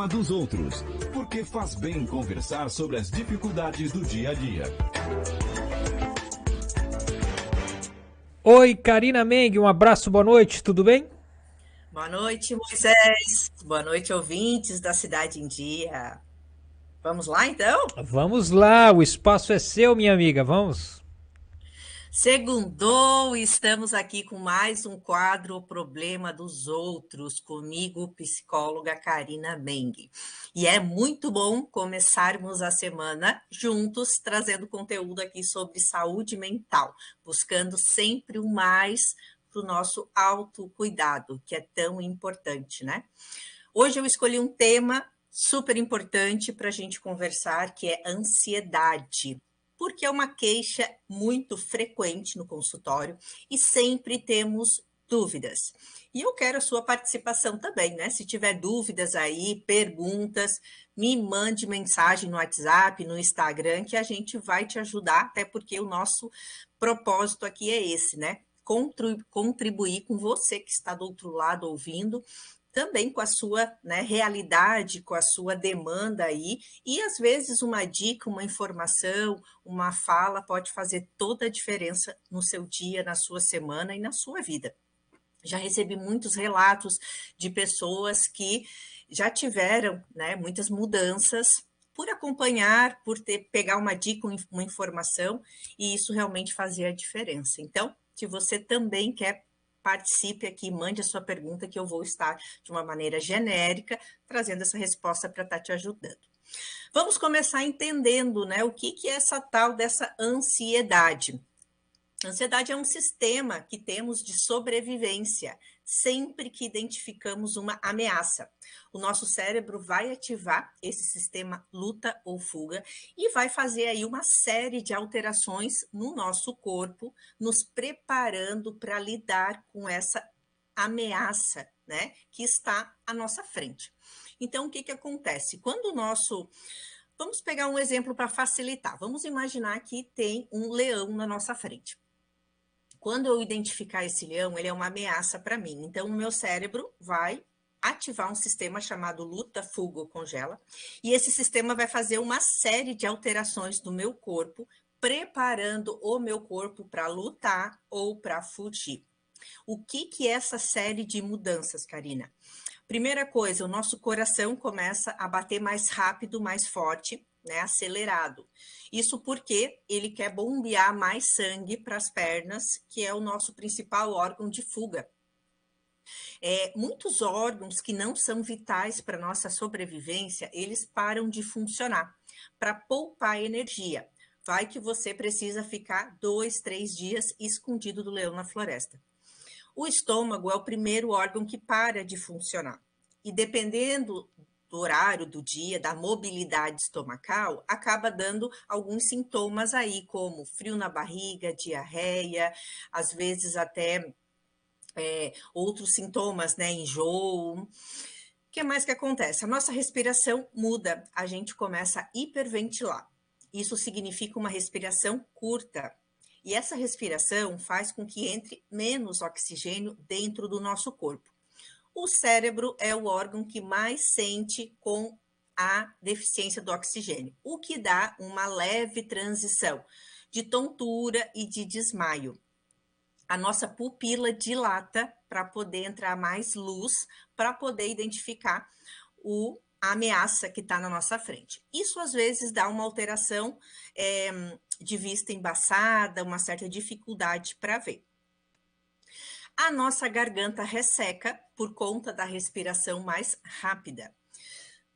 problema dos outros, porque faz bem conversar sobre as dificuldades do dia a dia. Oi, Karina Meng, um abraço, boa noite, tudo bem? Boa noite, Moisés. Boa noite, ouvintes da Cidade em Dia. Vamos lá, então? Vamos lá, o espaço é seu, minha amiga, vamos. Segundou, estamos aqui com mais um quadro O Problema dos Outros, comigo, psicóloga Karina Meng. E é muito bom começarmos a semana juntos, trazendo conteúdo aqui sobre saúde mental, buscando sempre o mais para o nosso autocuidado, que é tão importante, né? Hoje eu escolhi um tema super importante para a gente conversar, que é ansiedade, porque é uma queixa muito frequente no consultório e sempre temos dúvidas. E eu quero a sua participação também, né? Se tiver dúvidas aí, perguntas, me mande mensagem no WhatsApp, no Instagram, que a gente vai te ajudar, até porque o nosso propósito aqui é esse, né? Contribuir com você que está do outro lado ouvindo, também com a sua, né, realidade, com a sua demanda aí, e às vezes uma dica, uma informação, uma fala pode fazer toda a diferença no seu dia, na sua semana e na sua vida. Já recebi muitos relatos de pessoas que já tiveram, né, muitas mudanças por acompanhar, por pegar uma dica, uma informação, e isso realmente fazia a diferença. Então, se você também quer, participe aqui, mande a sua pergunta, que eu vou estar de uma maneira genérica, trazendo essa resposta para estar te ajudando. Vamos começar entendendo, né, o que é essa tal dessa ansiedade. A ansiedade é um sistema que temos de sobrevivência sempre que identificamos uma ameaça. O nosso cérebro vai ativar esse sistema luta ou fuga e vai fazer aí uma série de alterações no nosso corpo, nos preparando para lidar com essa ameaça, né, que está à nossa frente. Então, o que acontece? Quando o nosso... Vamos pegar um exemplo para facilitar. Vamos imaginar que tem um leão na nossa frente. Quando eu identificar esse leão, ele é uma ameaça para mim. Então, o meu cérebro vai ativar um sistema chamado luta, fuga ou congela. E esse sistema vai fazer uma série de alterações no meu corpo, preparando o meu corpo para lutar ou para fugir. O que é essa série de mudanças, Karina? Primeira coisa, o nosso coração começa a bater mais rápido, mais forte, né, acelerado. Isso porque ele quer bombear mais sangue para as pernas, que é o nosso principal órgão de fuga. Muitos órgãos que não são vitais para a nossa sobrevivência, eles param de funcionar para poupar energia. Vai que você precisa ficar 2, 3 dias escondido do leão na floresta. O estômago é o primeiro órgão que para de funcionar. E dependendo do horário do dia, da mobilidade estomacal, acaba dando alguns sintomas aí, como frio na barriga, diarreia, às vezes até outros sintomas, né, enjoo. O que mais que acontece? A nossa respiração muda, a gente começa a hiperventilar. Isso significa uma respiração curta. E essa respiração faz com que entre menos oxigênio dentro do nosso corpo. O cérebro é o órgão que mais sente com a deficiência do oxigênio, o que dá uma leve transição de tontura e de desmaio. A nossa pupila dilata para poder entrar mais luz, para poder identificar a ameaça que está na nossa frente. Isso às vezes dá uma alteração de vista embaçada, uma certa dificuldade para ver. A nossa garganta resseca por conta da respiração mais rápida.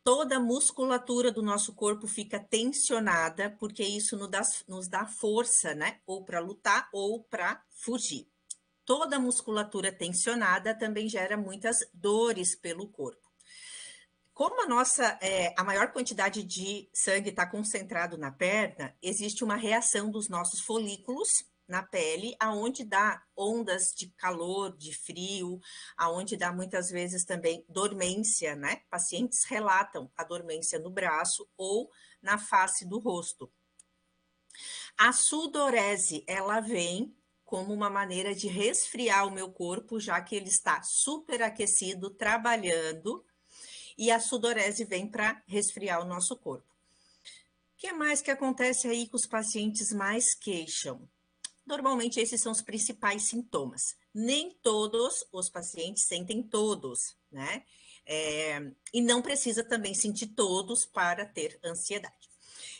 Toda a musculatura do nosso corpo fica tensionada, porque isso nos dá força, né? Ou para lutar ou para fugir. Toda a musculatura tensionada também gera muitas dores pelo corpo. Como a maior quantidade de sangue está concentrado na perna, existe uma reação dos nossos folículos na pele, aonde dá ondas de calor, de frio, aonde dá muitas vezes também dormência, né? Pacientes relatam a dormência no braço ou na face do rosto. A sudorese, ela vem como uma maneira de resfriar o meu corpo, já que ele está superaquecido, trabalhando, e a sudorese vem para resfriar o nosso corpo. O que mais que acontece aí que os pacientes mais queixam? Normalmente esses são os principais sintomas. Nem todos os pacientes sentem todos, né? E não precisa também sentir todos para ter ansiedade.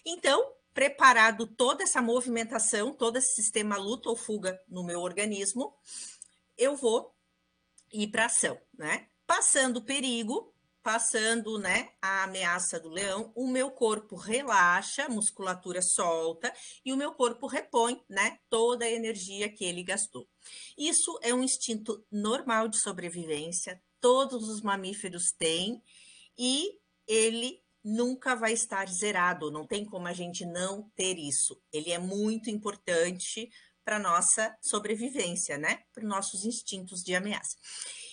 Então, preparado toda essa movimentação, todo esse sistema luta ou fuga no meu organismo, eu vou ir para ação, né? Passando o perigo, passando, né, a ameaça do leão, o meu corpo relaxa, a musculatura solta e o meu corpo repõe, né, toda a energia que ele gastou. Isso é um instinto normal de sobrevivência, todos os mamíferos têm e ele nunca vai estar zerado, não tem como a gente não ter isso. Ele é muito importante para nossa sobrevivência, né, para os nossos instintos de ameaça.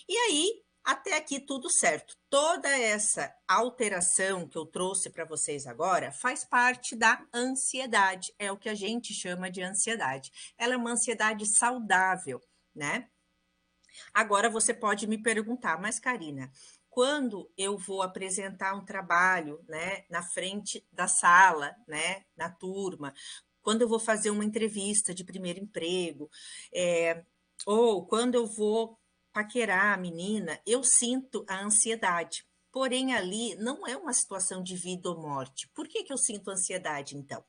E aí, até aqui tudo certo. Toda essa alteração que eu trouxe para vocês agora faz parte da ansiedade, é o que a gente chama de ansiedade. Ela é uma ansiedade saudável, né? Agora você pode me perguntar, mas Karina, quando eu vou apresentar um trabalho, né, na frente da sala, né, na turma, quando eu vou fazer uma entrevista de primeiro emprego, ou quando eu vou paquerar a menina, eu sinto a ansiedade. Porém, ali não é uma situação de vida ou morte. Por que eu sinto ansiedade, então?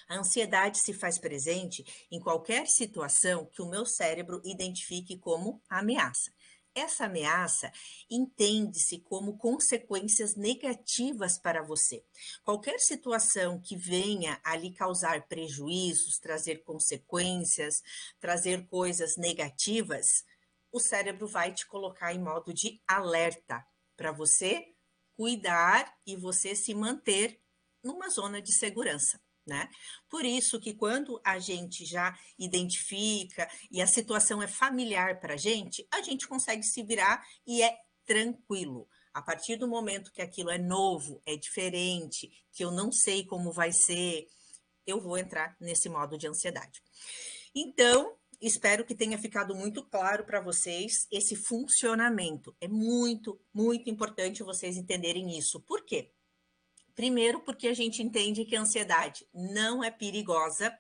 A ansiedade se faz presente em qualquer situação que o meu cérebro identifique como ameaça. Essa ameaça entende-se como consequências negativas para você. Qualquer situação que venha a lhe causar prejuízos, trazer consequências, trazer coisas negativas, o cérebro vai te colocar em modo de alerta para você cuidar e você se manter numa zona de segurança. Né? Por isso que quando a gente já identifica e a situação é familiar para a gente consegue se virar e é tranquilo. A partir do momento que aquilo é novo, é diferente, que eu não sei como vai ser, eu vou entrar nesse modo de ansiedade. Então, espero que tenha ficado muito claro para vocês esse funcionamento. É muito, muito importante vocês entenderem isso. Por quê? Primeiro, porque a gente entende que a ansiedade não é perigosa,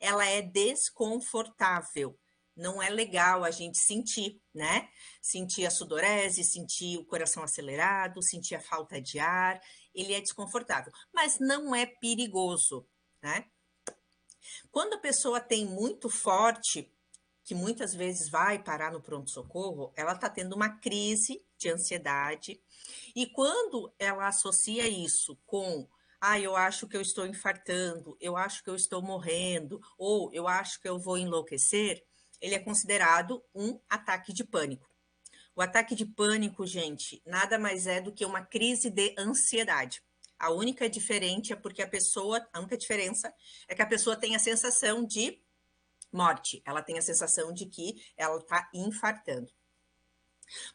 ela é desconfortável. Não é legal a gente sentir, né? Sentir a sudorese, sentir o coração acelerado, sentir a falta de ar, ele é desconfortável, mas não é perigoso, né? Quando a pessoa tem muito forte, que muitas vezes vai parar no pronto-socorro, ela está tendo uma crise de ansiedade. E quando ela associa isso com, eu acho que eu estou infartando, eu acho que eu estou morrendo, ou eu acho que eu vou enlouquecer, ele é considerado um ataque de pânico. O ataque de pânico, gente, nada mais é do que uma crise de ansiedade. A única diferença é que a pessoa tem a sensação de morte. Ela tem a sensação de que ela está infartando.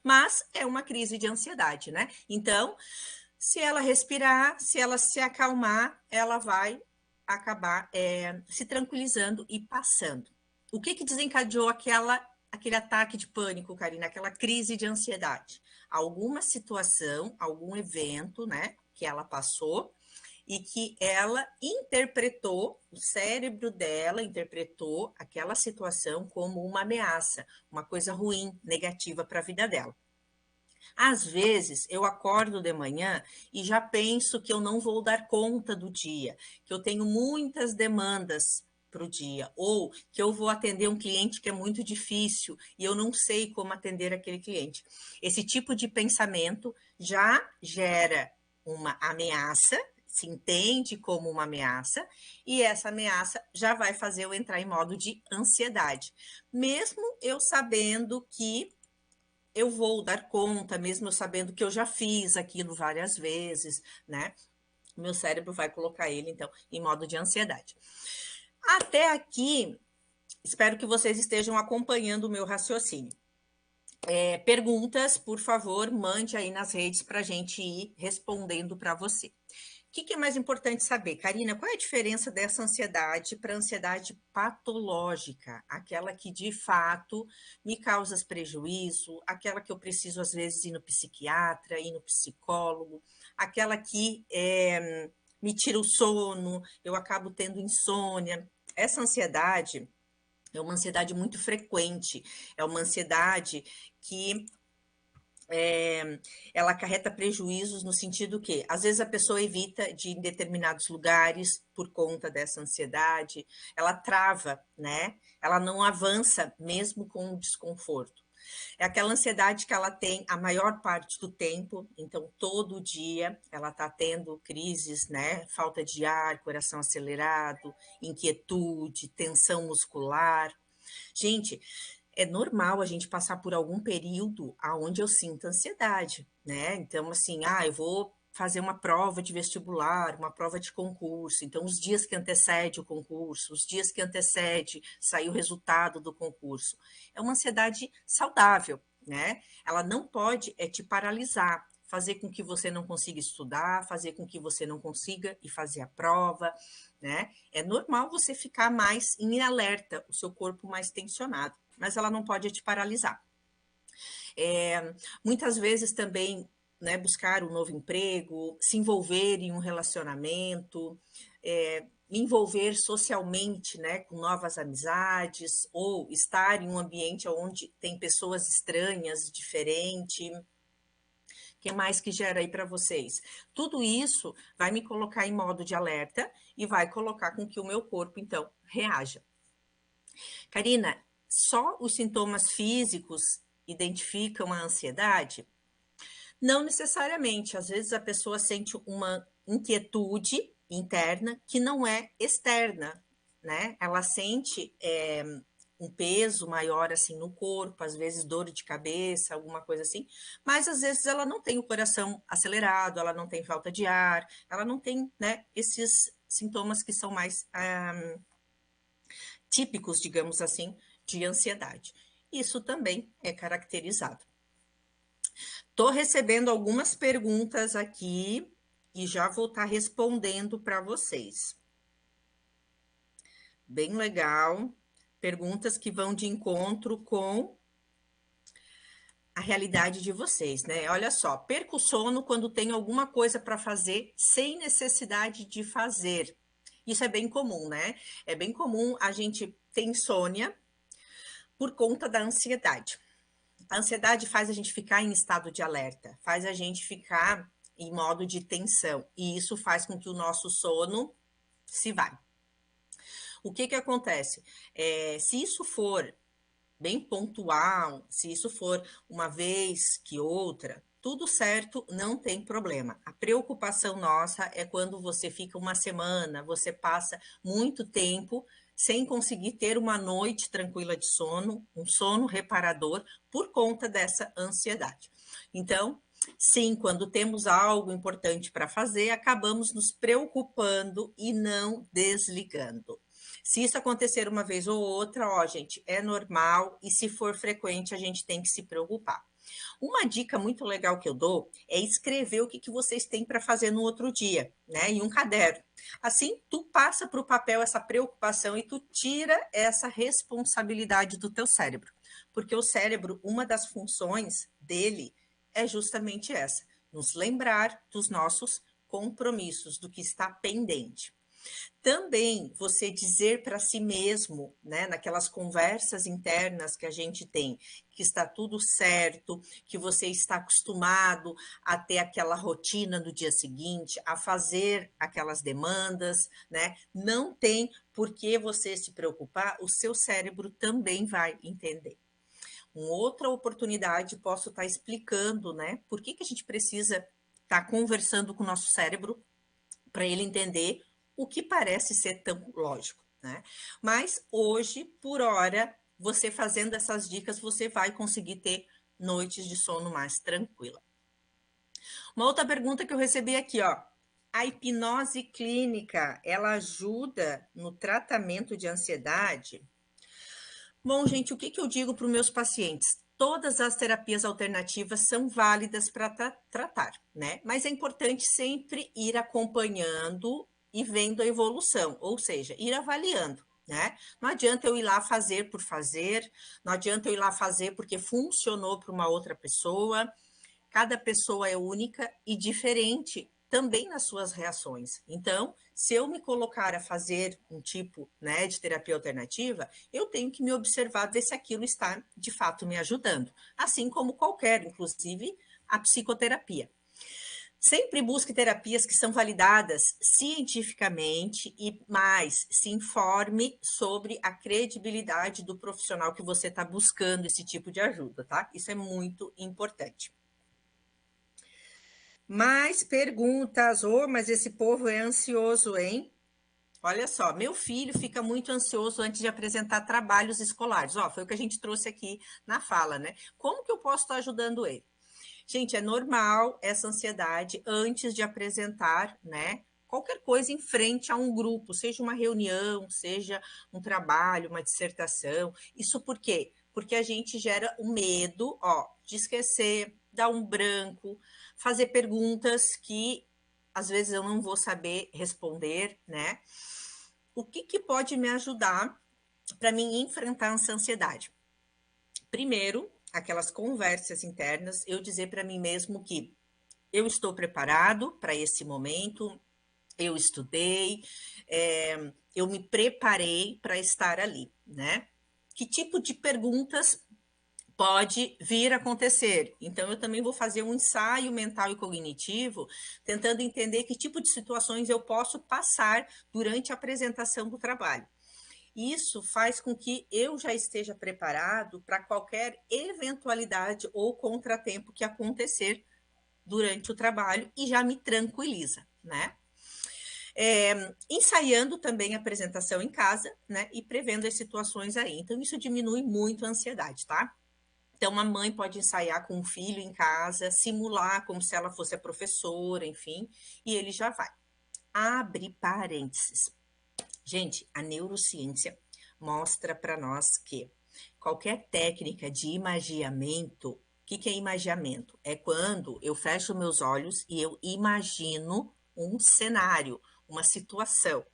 Mas é uma crise de ansiedade, né? Então, se ela respirar, se ela se acalmar, ela vai acabar se tranquilizando e passando. O que desencadeou aquele ataque de pânico, Karina? Aquela crise de ansiedade? Alguma situação, algum evento, né, que ela passou e que ela interpretou, o cérebro dela interpretou aquela situação como uma ameaça, uma coisa ruim, negativa para a vida dela. Às vezes, eu acordo de manhã e já penso que eu não vou dar conta do dia, que eu tenho muitas demandas para o dia, ou que eu vou atender um cliente que é muito difícil e eu não sei como atender aquele cliente. Esse tipo de pensamento já gera uma ameaça, se entende como uma ameaça, e essa ameaça já vai fazer eu entrar em modo de ansiedade, mesmo eu sabendo que eu vou dar conta, mesmo eu sabendo que eu já fiz aquilo várias vezes, né? O meu cérebro vai colocar ele, então, em modo de ansiedade. Até aqui, espero que vocês estejam acompanhando o meu raciocínio. Perguntas, por favor, mande aí nas redes para a gente ir respondendo para você. que é mais importante saber, Karina? Qual é a diferença dessa ansiedade para a ansiedade patológica? Aquela que de fato me causa prejuízo, aquela que eu preciso às vezes ir no psiquiatra, ir no psicólogo, aquela que me tira o sono, eu acabo tendo insônia. Essa ansiedade é uma ansiedade muito frequente, é uma ansiedade que ela acarreta prejuízos no sentido que, às vezes, a pessoa evita de ir em determinados lugares por conta dessa ansiedade, ela trava, né? Ela não avança mesmo com o desconforto. É aquela ansiedade que ela tem a maior parte do tempo, então todo dia ela está tendo crises, né? Falta de ar, coração acelerado, inquietude, tensão muscular. Gente, é normal a gente passar por algum período aonde eu sinto ansiedade, né? Então, assim, eu vou fazer uma prova de vestibular, uma prova de concurso. Então, os dias que antecede o concurso, os dias que antecede sair o resultado do concurso. É uma ansiedade saudável, né? Ela não pode te paralisar, fazer com que você não consiga estudar, fazer com que você não consiga ir fazer a prova, né? É normal você ficar mais em alerta, o seu corpo mais tensionado, mas ela não pode te paralisar. Muitas vezes também, né, buscar um novo emprego, se envolver em um relacionamento, me envolver socialmente, né, com novas amizades, ou estar em um ambiente onde tem pessoas estranhas, diferentes. O que mais que gera aí para vocês? Tudo isso vai me colocar em modo de alerta e vai colocar com que o meu corpo, então, reaja. Karina, só os sintomas físicos identificam a ansiedade? Não necessariamente. Às vezes a pessoa sente uma inquietude interna que não é externa, né? Ela sente um peso maior assim no corpo, às vezes dor de cabeça, alguma coisa assim, mas às vezes ela não tem o coração acelerado, ela não tem falta de ar, ela não tem, né, esses sintomas que são mais típicos, digamos assim, de ansiedade. Isso também é caracterizado. Estou recebendo algumas perguntas aqui e já vou estar respondendo para vocês. Bem legal. Perguntas que vão de encontro com a realidade de vocês, né? Olha só, perco o sono quando tenho alguma coisa para fazer sem necessidade de fazer. Isso é bem comum, né? É bem comum a gente ter insônia por conta da ansiedade. A ansiedade faz a gente ficar em estado de alerta, faz a gente ficar em modo de tensão, e isso faz com que o nosso sono se vá. O que acontece? Se isso for bem pontual, se isso for uma vez que outra, tudo certo, não tem problema. A preocupação nossa é quando você fica uma semana, você passa muito tempo sem conseguir ter uma noite tranquila de sono, um sono reparador, por conta dessa ansiedade. Então, sim, quando temos algo importante para fazer, acabamos nos preocupando e não desligando. Se isso acontecer uma vez ou outra, gente, é normal, e se for frequente, a gente tem que se preocupar. Uma dica muito legal que eu dou é escrever o que vocês têm para fazer no outro dia, né? Em um caderno. Assim, tu passa para o papel essa preocupação e tu tira essa responsabilidade do teu cérebro. Porque o cérebro, uma das funções dele é justamente essa, nos lembrar dos nossos compromissos, do que está pendente. Também você dizer para si mesmo, né, naquelas conversas internas que a gente tem, que está tudo certo, que você está acostumado a ter aquela rotina no dia seguinte, a fazer aquelas demandas, né? Não tem por que você se preocupar, o seu cérebro também vai entender. Uma outra oportunidade, posso estar explicando, né, por que a gente precisa estar conversando com o nosso cérebro para ele entender o que parece ser tão lógico, né? Mas hoje, por hora, você fazendo essas dicas, você vai conseguir ter noites de sono mais tranquila. Uma outra pergunta que eu recebi aqui, ó. A hipnose clínica, ela ajuda no tratamento de ansiedade? Bom, gente, o que eu digo para os meus pacientes? todas as terapias alternativas são válidas para tratar, né? Mas é importante sempre ir acompanhando e vendo a evolução, ou seja, ir avaliando, né? Não adianta eu ir lá fazer por fazer, não adianta eu ir lá fazer porque funcionou para uma outra pessoa. Cada pessoa é única e diferente também nas suas reações. Então, se eu me colocar a fazer um tipo, né, de terapia alternativa, eu tenho que me observar, ver se aquilo está de fato me ajudando, assim como qualquer, inclusive a psicoterapia. Sempre busque terapias que são validadas cientificamente e mais se informe sobre a credibilidade do profissional que você está buscando esse tipo de ajuda, tá? Isso é muito importante. Mais perguntas. Oh, mas esse povo é ansioso, hein? Olha só, meu filho fica muito ansioso antes de apresentar trabalhos escolares. Ó, foi o que a gente trouxe aqui na fala, né? Como que eu posso estar ajudando ele? Gente, é normal essa ansiedade antes de apresentar, né? Qualquer coisa em frente a um grupo, seja uma reunião, seja um trabalho, uma dissertação. Isso por quê? Porque a gente gera o medo, ó, de esquecer, dar um branco, fazer perguntas que às vezes eu não vou saber responder, né? O que pode me ajudar para mim enfrentar essa ansiedade? Primeiro, aquelas conversas internas, eu dizer para mim mesmo que eu estou preparado para esse momento, eu estudei, eu me preparei para estar ali, né? Que tipo de perguntas pode vir a acontecer? Então, eu também vou fazer um ensaio mental e cognitivo, tentando entender que tipo de situações eu posso passar durante a apresentação do trabalho. Isso faz com que eu já esteja preparado para qualquer eventualidade ou contratempo que acontecer durante o trabalho e já me tranquiliza, né? Ensaiando também a apresentação em casa, né? E prevendo as situações aí. Então, isso diminui muito a ansiedade, tá? Então, a mãe pode ensaiar com o filho em casa, simular como se ela fosse a professora, enfim, e ele já vai. Abre parênteses. Gente, a neurociência mostra para nós que qualquer técnica de imagiamento, o que é imagiamento? É quando eu fecho meus olhos e eu imagino um cenário, uma situação.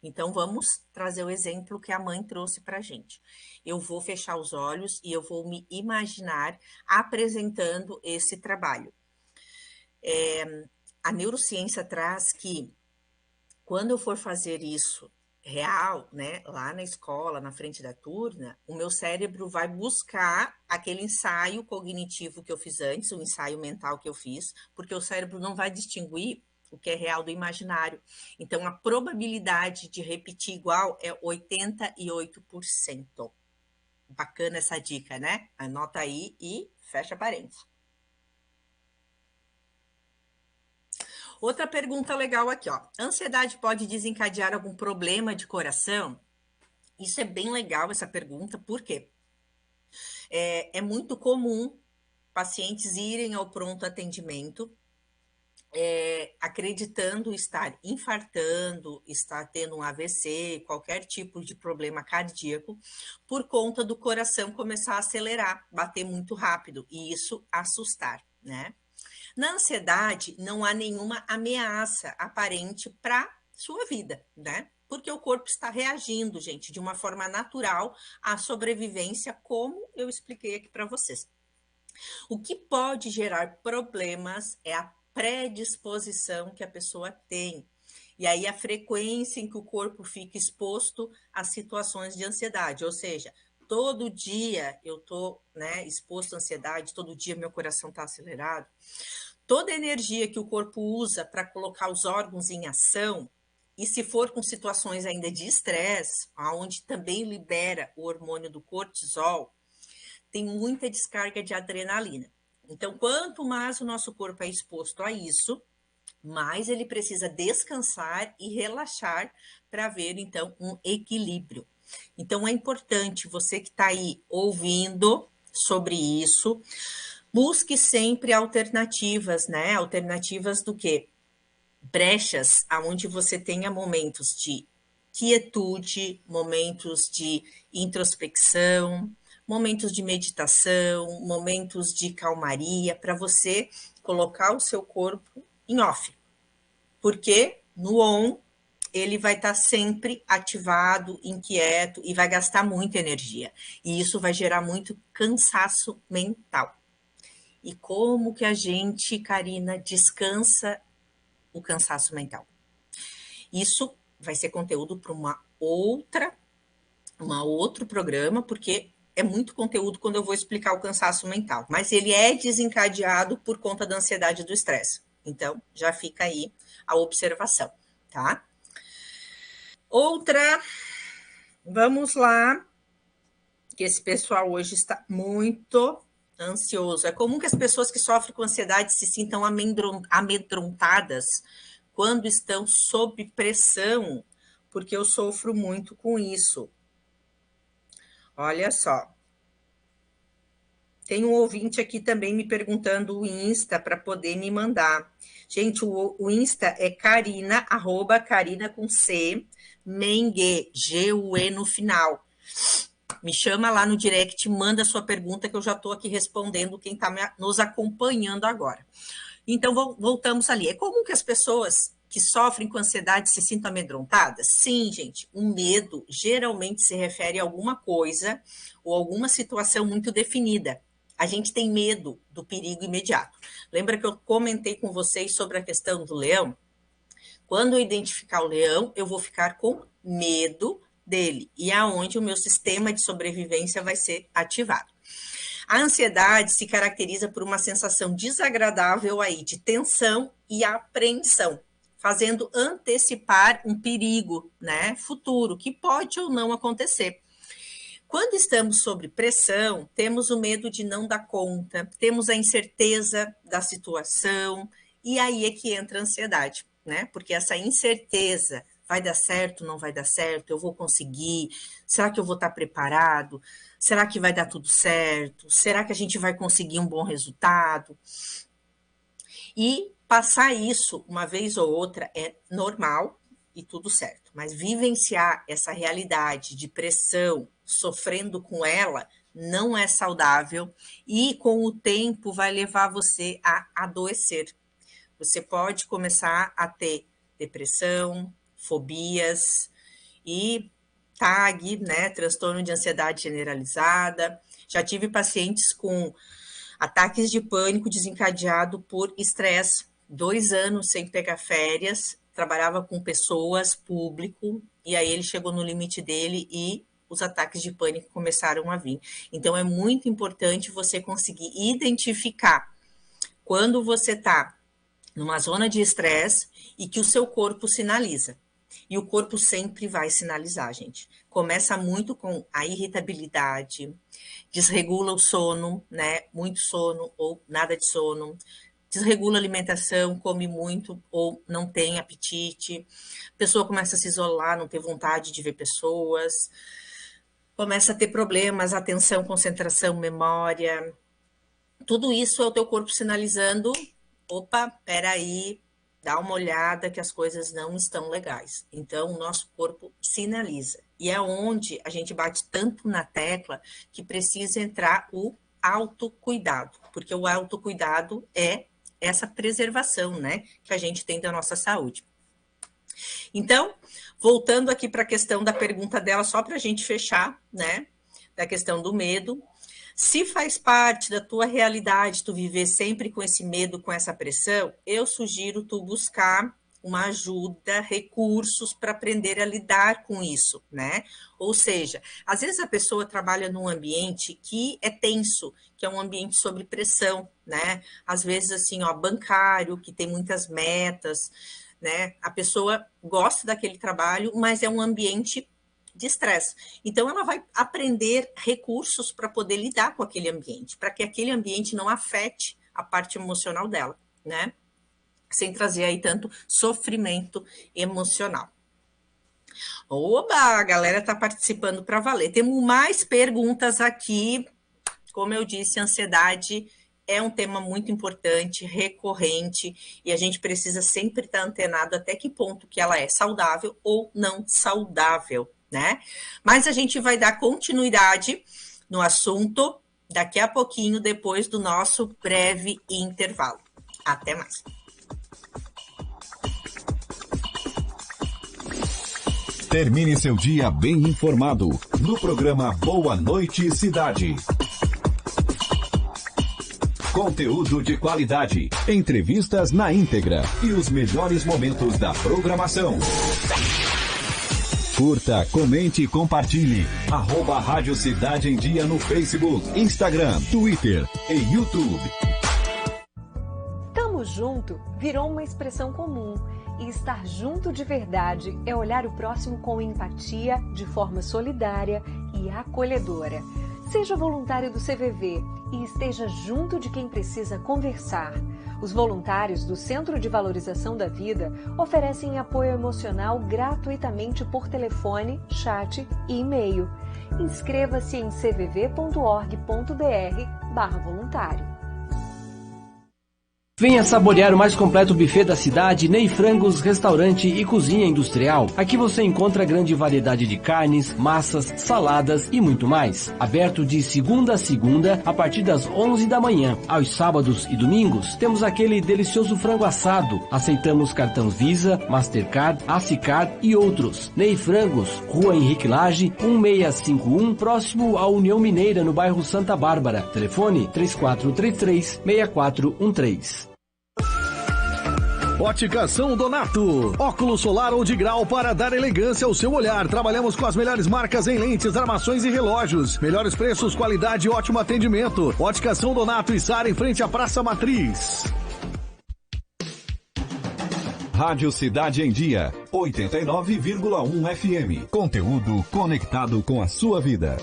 Então, vamos trazer o exemplo que a mãe trouxe para a gente. Eu vou fechar os olhos e eu vou me imaginar apresentando esse trabalho. A neurociência traz que quando eu for fazer isso real, né, lá na escola, na frente da turma, o meu cérebro vai buscar aquele ensaio cognitivo que eu fiz antes, o ensaio mental que eu fiz, porque o cérebro não vai distinguir o que é real do imaginário. Então, a probabilidade de repetir igual é 88%. Bacana essa dica, né? Anota aí e fecha parênteses. Outra pergunta legal aqui, ó. Ansiedade pode desencadear algum problema de coração? Isso é bem legal, essa pergunta, por quê? É muito comum pacientes irem ao pronto atendimento acreditando estar infartando, estar tendo um AVC, qualquer tipo de problema cardíaco, por conta do coração começar a acelerar, bater muito rápido, e isso assustar, né? Na ansiedade, não há nenhuma ameaça aparente para sua vida, né? Porque o corpo está reagindo, gente, de uma forma natural à sobrevivência, como eu expliquei aqui para vocês. O que pode gerar problemas é a predisposição que a pessoa tem. E aí a frequência em que o corpo fica exposto a situações de ansiedade, ou seja, todo dia eu estou, né, exposto à ansiedade, todo dia meu coração está acelerado. Toda a energia que o corpo usa para colocar os órgãos em ação, e se for com situações ainda de estresse, onde também libera o hormônio do cortisol, tem muita descarga de adrenalina. Então, quanto mais o nosso corpo é exposto a isso, mais ele precisa descansar e relaxar para haver, então, um equilíbrio. Então, é importante você que está aí ouvindo sobre isso, busque sempre alternativas, né? Alternativas do quê? Brechas aonde você tenha momentos de quietude, momentos de introspecção, momentos de meditação, momentos de calmaria, para você colocar o seu corpo em off. Porque no on, ele vai estar sempre ativado, inquieto e vai gastar muita energia. E isso vai gerar muito cansaço mental. E como que a gente, Karina, descansa o cansaço mental? Isso vai ser conteúdo para outro programa, porque é muito conteúdo quando eu vou explicar o cansaço mental. Mas ele é desencadeado por conta da ansiedade e do estresse. Então, já fica aí a observação, tá? Outra, vamos lá, que esse pessoal hoje está muito ansioso. É comum que as pessoas que sofrem com ansiedade se sintam amedrontadas quando estão sob pressão, porque eu sofro muito com isso. Olha só. Tem um ouvinte aqui também me perguntando o Insta para poder me mandar. Gente, o Insta é Karina, @Karina com C, Mengue, G-U-E no final. Me chama lá no direct, manda a sua pergunta que eu já estou aqui respondendo quem está nos acompanhando agora. Então, voltamos ali. É comum que as pessoas que sofrem com ansiedade se sintam amedrontadas? Sim, gente. O medo geralmente se refere a alguma coisa ou alguma situação muito definida. A gente tem medo do perigo imediato. Lembra que eu comentei com vocês sobre a questão do leão? Quando eu identificar o leão, eu vou ficar com medo dele. E é aonde o meu sistema de sobrevivência vai ser ativado. A ansiedade se caracteriza por uma sensação desagradável aí de tensão e apreensão, fazendo antecipar um perigo, né, futuro, que pode ou não acontecer. Quando estamos sob pressão, temos o medo de não dar conta, temos a incerteza da situação, e aí é que entra a ansiedade, né? Porque essa incerteza, vai dar certo, não vai dar certo, eu vou conseguir, será que eu vou estar preparado? Será que vai dar tudo certo? Será que a gente vai conseguir um bom resultado? E passar isso uma vez ou outra é normal e tudo certo, mas vivenciar essa realidade de pressão, sofrendo com ela, não é saudável e com o tempo vai levar você a adoecer. Você pode começar a ter depressão, fobias e TAG, né, transtorno de ansiedade generalizada. Já tive pacientes com ataques de pânico desencadeado por estresse, 2 anos sem pegar férias, trabalhava com pessoas, público, e aí ele chegou no limite dele e os ataques de pânico começaram a vir. Então, é muito importante você conseguir identificar quando você está numa zona de estresse e que o seu corpo sinaliza. E o corpo sempre vai sinalizar, gente. Começa muito com a irritabilidade, desregula o sono, né? Muito sono ou nada de sono. Desregula a alimentação, come muito ou não tem apetite. A pessoa começa a se isolar, não ter vontade de ver pessoas. Começa a ter problemas, atenção, concentração, memória. Tudo isso é o teu corpo sinalizando, opa, peraí, dá uma olhada que as coisas não estão legais. Então, o nosso corpo sinaliza. E é onde a gente bate tanto na tecla que precisa entrar o autocuidado, porque o autocuidado é essa preservação, né, que a gente tem da nossa saúde. Então, voltando aqui para a questão da pergunta dela, só para a gente fechar, né, da questão do medo. Se faz parte da tua realidade tu viver sempre com esse medo, com essa pressão, eu sugiro tu buscar uma ajuda, recursos para aprender a lidar com isso, né? Ou seja, às vezes a pessoa trabalha num ambiente que é tenso, que é um ambiente sob pressão, né? Às vezes assim, ó, bancário, que tem muitas metas, né? A pessoa gosta daquele trabalho, mas é um ambiente de estresse. Então, ela vai aprender recursos para poder lidar com aquele ambiente, para que aquele ambiente não afete a parte emocional dela, né? Sem trazer aí tanto sofrimento emocional. Oba, a galera tá participando para valer. Temos mais perguntas aqui. Como eu disse, ansiedade é um tema muito importante, recorrente, e a gente precisa sempre estar antenado até que ponto que ela é saudável ou não saudável, né? Mas a gente vai dar continuidade no assunto daqui a pouquinho, depois do nosso breve intervalo. Até mais. Termine seu dia bem informado no programa Boa Noite Cidade. Conteúdo de qualidade, entrevistas na íntegra e os melhores momentos da programação. Curta, comente e compartilhe. @Rádio Cidade em Dia no Facebook, Instagram, Twitter e YouTube. Tamo junto virou uma expressão comum. E estar junto de verdade é olhar o próximo com empatia, de forma solidária e acolhedora. Seja voluntário do CVV e esteja junto de quem precisa conversar. Os voluntários do Centro de Valorização da Vida oferecem apoio emocional gratuitamente por telefone, chat e e-mail. Inscreva-se em cvv.org.br/voluntário. Venha saborear o mais completo buffet da cidade, Ney Frangos, restaurante e cozinha industrial. Aqui você encontra grande variedade de carnes, massas, saladas e muito mais. Aberto de segunda a segunda, a partir das 11 da manhã. Aos sábados e domingos, temos aquele delicioso frango assado. Aceitamos cartão Visa, Mastercard, Acicard e outros. Ney Frangos, Rua Henrique Lage, 1651, próximo à União Mineira, no bairro Santa Bárbara. Telefone 3433-6413. Ótica São Donato. Óculos solar ou de grau para dar elegância ao seu olhar. Trabalhamos com as melhores marcas em lentes, armações e relógios. Melhores preços, qualidade e ótimo atendimento. Ótica São Donato e Sara em frente à Praça Matriz. Rádio Cidade em Dia, 89,1 FM. Conteúdo conectado com a sua vida.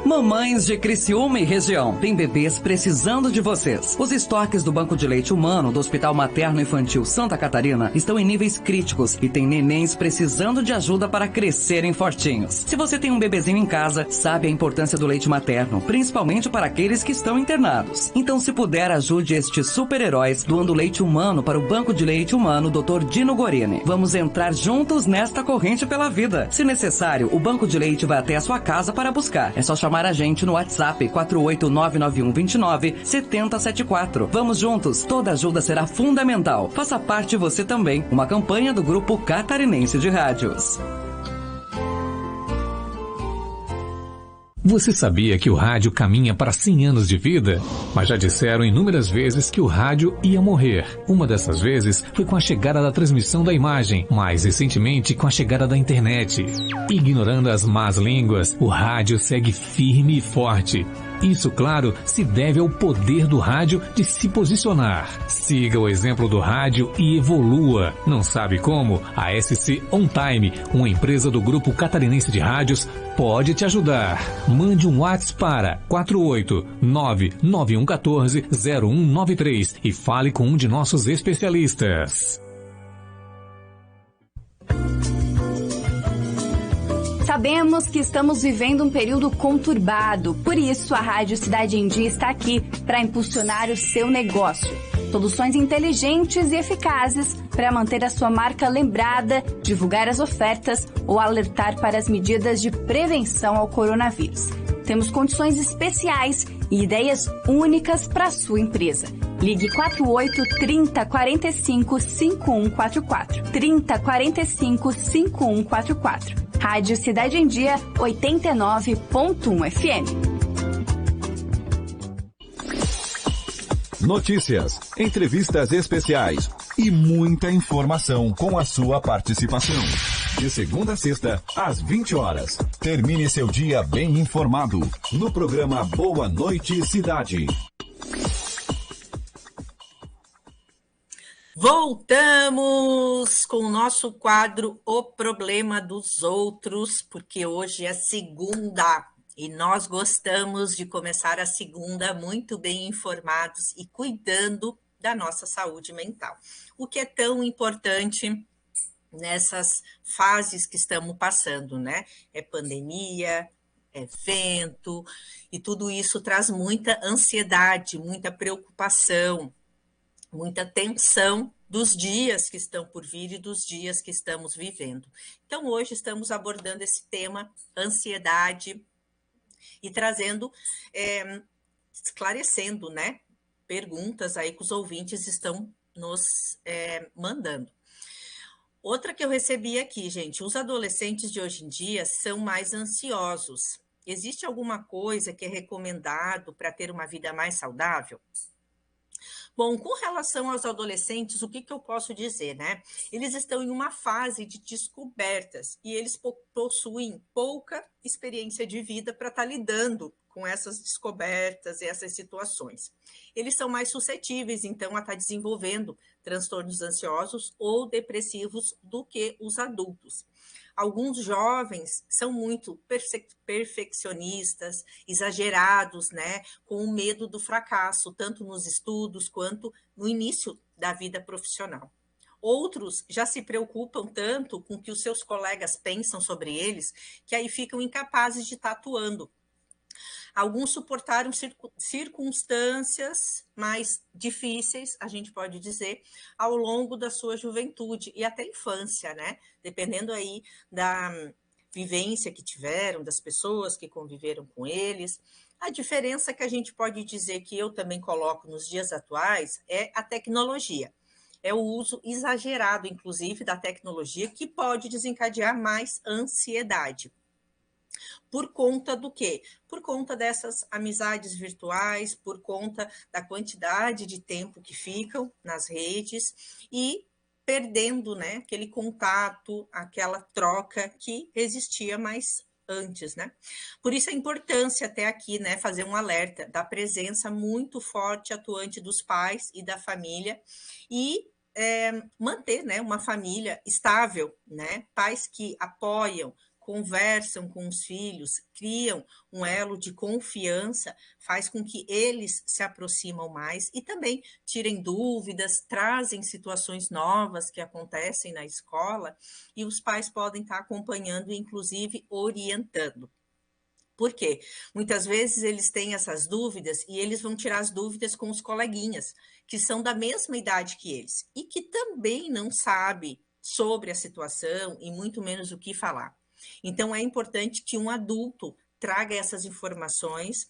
Mamães de Criciúma e região, tem bebês precisando de vocês. Os estoques do Banco de Leite Humano do Hospital Materno Infantil Santa Catarina estão em níveis críticos e tem nenéns precisando de ajuda para crescerem fortinhos. Se você tem um bebezinho em casa, sabe a importância do leite materno, principalmente para aqueles que estão internados. Então, se puder, ajude estes super-heróis doando leite humano para o Banco de Leite Humano Dr. Dino Gorini. Vamos entrar juntos nesta corrente pela vida. Se necessário, o Banco de Leite vai até a sua casa para buscar. É só chamar a gente no WhatsApp 48991297074. Vamos juntos, toda ajuda será fundamental. Faça parte você também, uma campanha do Grupo Catarinense de Rádios. Você sabia que o rádio caminha para 100 anos de vida? Mas já disseram inúmeras vezes que o rádio ia morrer. Uma dessas vezes foi com a chegada da transmissão da imagem, mais recentemente com a chegada da internet. Ignorando as más línguas, o rádio segue firme e forte. Isso, claro, se deve ao poder do rádio de se posicionar. Siga o exemplo do rádio e evolua. Não sabe como? A SC On Time, uma empresa do Grupo Catarinense de Rádios, pode te ajudar. Mande um WhatsApp para 489-9114-0193 e fale com um de nossos especialistas. Sabemos que estamos vivendo um período conturbado, por isso a Rádio Cidade em Dia está aqui para impulsionar o seu negócio. Soluções inteligentes e eficazes para manter a sua marca lembrada, divulgar as ofertas ou alertar para as medidas de prevenção ao coronavírus. Temos condições especiais e ideias únicas para a sua empresa. Ligue 48 30 45 5144. 30 45 5144. Rádio Cidade em Dia 89.1 FM. Notícias, entrevistas especiais e muita informação com a sua participação. De segunda a sexta, às 20 horas. Termine seu dia bem informado no programa Boa Noite Cidade. Voltamos com o nosso quadro O Problema dos Outros, porque hoje é segunda e nós gostamos de começar a segunda muito bem informados e cuidando da nossa saúde mental. O que é tão importante nessas fases que estamos passando, né? É pandemia, é vento, e tudo isso traz muita ansiedade, muita preocupação. muita tensão dos dias que estão por vir e dos dias que estamos vivendo. Então, hoje estamos abordando esse tema, ansiedade, e trazendo, esclarecendo, né, perguntas aí que os ouvintes estão nos mandando. Outra que eu recebi aqui, gente, os adolescentes de hoje em dia são mais ansiosos. Existe alguma coisa que é recomendado para ter uma vida mais saudável? Bom, com relação aos adolescentes, o que eu posso dizer, né? Eles estão em uma fase de descobertas e eles possuem pouca experiência de vida para estar lidando com essas descobertas e essas situações. Eles são mais suscetíveis, então, a estar desenvolvendo transtornos ansiosos ou depressivos do que os adultos. Alguns jovens são muito perfeccionistas, exagerados, né, com o medo do fracasso, tanto nos estudos quanto no início da vida profissional. Outros já se preocupam tanto com o que os seus colegas pensam sobre eles, que aí ficam incapazes de estar atuando. Alguns suportaram circunstâncias mais difíceis, a gente pode dizer, ao longo da sua juventude e até infância, né? Dependendo aí da vivência que tiveram, das pessoas que conviveram com eles. A diferença que a gente pode dizer que eu também coloco nos dias atuais é a tecnologia. É o uso exagerado, inclusive, da tecnologia que pode desencadear mais ansiedade. Por conta do quê? Por conta dessas amizades virtuais, por conta da quantidade de tempo que ficam nas redes e perdendo, né, aquele contato, aquela troca que existia mais antes, né? Por isso a importância até aqui, né, fazer um alerta da presença muito forte, atuante dos pais e da família e manter, né, uma família estável, né? Pais que apoiam, conversam com os filhos, criam um elo de confiança, faz com que eles se aproximam mais e também tirem dúvidas, trazem situações novas que acontecem na escola e os pais podem estar acompanhando e, inclusive, orientando. Por quê? Muitas vezes eles têm essas dúvidas e eles vão tirar as dúvidas com os coleguinhas, que são da mesma idade que eles e que também não sabem sobre a situação e muito menos o que falar. Então, é importante que um adulto traga essas informações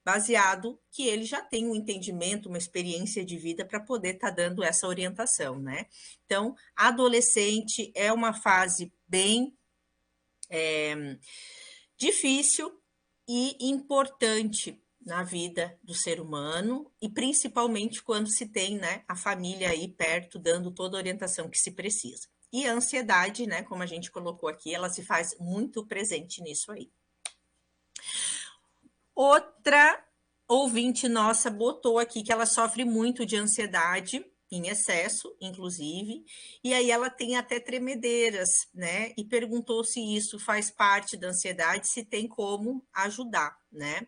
baseado que ele já tem um entendimento, uma experiência de vida para poder estar dando essa orientação, né? Então, adolescente é uma fase bem difícil e importante na vida do ser humano e principalmente quando se tem, né, a família aí perto dando toda a orientação que se precisa. E a ansiedade, né, como a gente colocou aqui, ela se faz muito presente nisso aí. Outra ouvinte nossa botou aqui que ela sofre muito de ansiedade, em excesso, inclusive, e aí ela tem até tremedeiras, né, e perguntou se isso faz parte da ansiedade, se tem como ajudar, né.